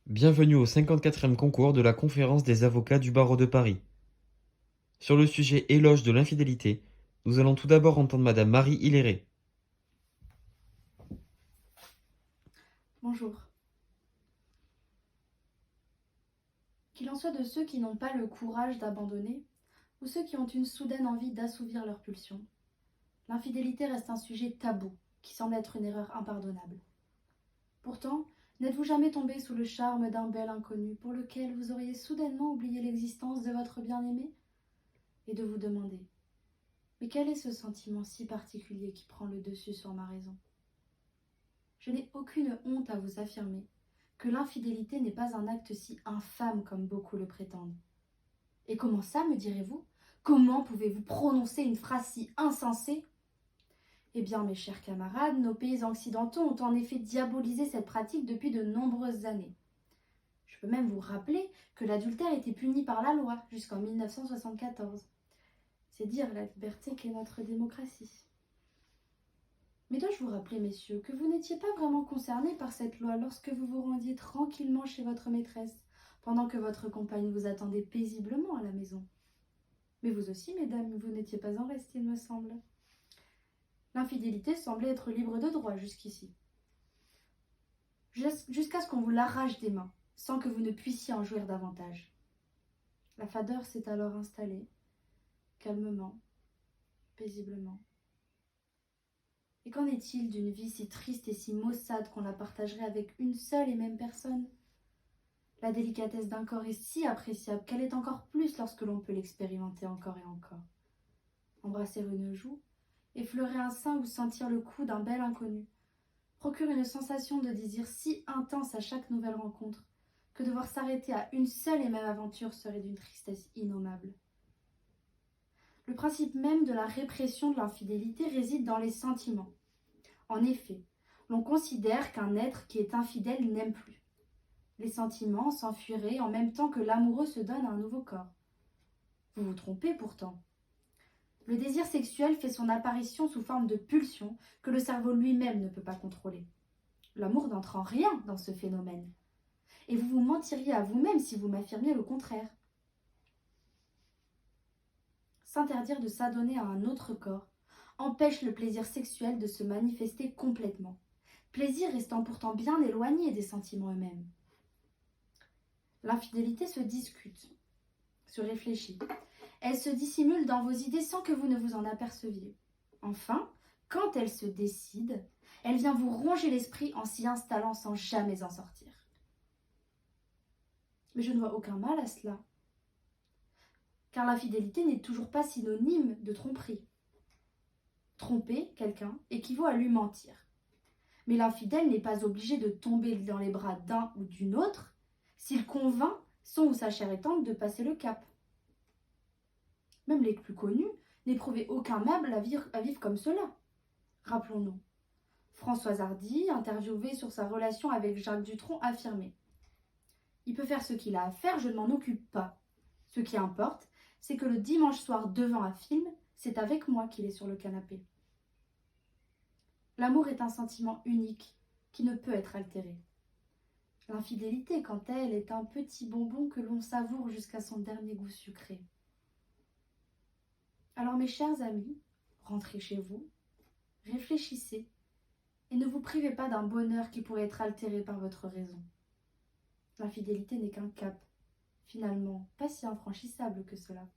Bienvenue au 54e concours de la Conférence des avocats du barreau de Paris. Sur le sujet éloge de l'infidélité, nous allons tout d'abord entendre Madame Marie Hilleret. Bonjour. Qu'il en soit de ceux qui n'ont pas le courage d'abandonner ou ceux qui ont une soudaine envie d'assouvir leurs pulsions, l'infidélité reste un sujet tabou qui semble être une erreur impardonnable. Pourtant, n'êtes-vous jamais tombé sous le charme d'un bel inconnu pour lequel vous auriez soudainement oublié l'existence de votre bien-aimé et de vous demander: mais quel est ce sentiment si particulier qui prend le dessus sur ma raison? Je n'ai aucune honte à vous affirmer que l'infidélité n'est pas un acte si infâme comme beaucoup le prétendent. Et comment ça, me direz-vous? Comment pouvez-vous prononcer une phrase si insensée? Eh bien, mes chers camarades, nos pays occidentaux ont en effet diabolisé cette pratique depuis de nombreuses années. Je peux même vous rappeler que l'adultère était puni par la loi jusqu'en 1974. C'est dire la liberté qu'est notre démocratie. Mais dois-je vous rappeler, messieurs, que vous n'étiez pas vraiment concernés par cette loi lorsque vous vous rendiez tranquillement chez votre maîtresse, pendant que votre compagne vous attendait paisiblement à la maison? Mais vous aussi, mesdames, vous n'étiez pas en reste, il me semble. L'infidélité semblait être libre de droit jusqu'ici. Jusqu'à ce qu'on vous l'arrache des mains, sans que vous ne puissiez en jouir davantage. La fadeur s'est alors installée, calmement, paisiblement. Et qu'en est-il d'une vie si triste et si maussade qu'on la partagerait avec une seule et même personne? La délicatesse d'un corps est si appréciable qu'elle est encore plus lorsque l'on peut l'expérimenter encore et encore. Embrasser une joue, effleurer un sein ou sentir le cou d'un bel inconnu procure une sensation de désir si intense à chaque nouvelle rencontre que devoir s'arrêter à une seule et même aventure serait d'une tristesse innommable. Le principe même de la répression de l'infidélité réside dans les sentiments. En effet, l'on considère qu'un être qui est infidèle n'aime plus. Les sentiments s'enfuiraient en même temps que l'amoureux se donne à un nouveau corps. Vous vous trompez pourtant. Le désir sexuel fait son apparition sous forme de pulsion que le cerveau lui-même ne peut pas contrôler. L'amour n'entre en rien dans ce phénomène. Et vous vous mentiriez à vous-même si vous m'affirmiez le contraire. S'interdire de s'adonner à un autre corps empêche le plaisir sexuel de se manifester complètement, plaisir restant pourtant bien éloigné des sentiments eux-mêmes. L'infidélité se discute, se réfléchit. Elle se dissimule dans vos idées sans que vous ne vous en aperceviez. Enfin, quand elle se décide, elle vient vous ronger l'esprit en s'y installant sans jamais en sortir. Mais je ne vois aucun mal à cela, car l'infidélité n'est toujours pas synonyme de tromperie. Tromper quelqu'un équivaut à lui mentir. Mais l'infidèle n'est pas obligé de tomber dans les bras d'un ou d'une autre s'il convainc son ou sa chère étante de passer le cap. Même les plus connus n'éprouvaient aucun mal à vivre comme cela. Rappelons-nous. Françoise Hardy, interviewée sur sa relation avec Jacques Dutronc, affirmait: il peut faire ce qu'il a à faire, je ne m'en occupe pas. Ce qui importe, c'est que le dimanche soir devant un film, c'est avec moi qu'il est sur le canapé. L'amour est un sentiment unique qui ne peut être altéré. L'infidélité, quant à elle, est un petit bonbon que l'on savoure jusqu'à son dernier goût sucré. Alors mes chers amis, rentrez chez vous, réfléchissez et ne vous privez pas d'un bonheur qui pourrait être altéré par votre raison. L'infidélité n'est qu'un cap, finalement pas si infranchissable que cela.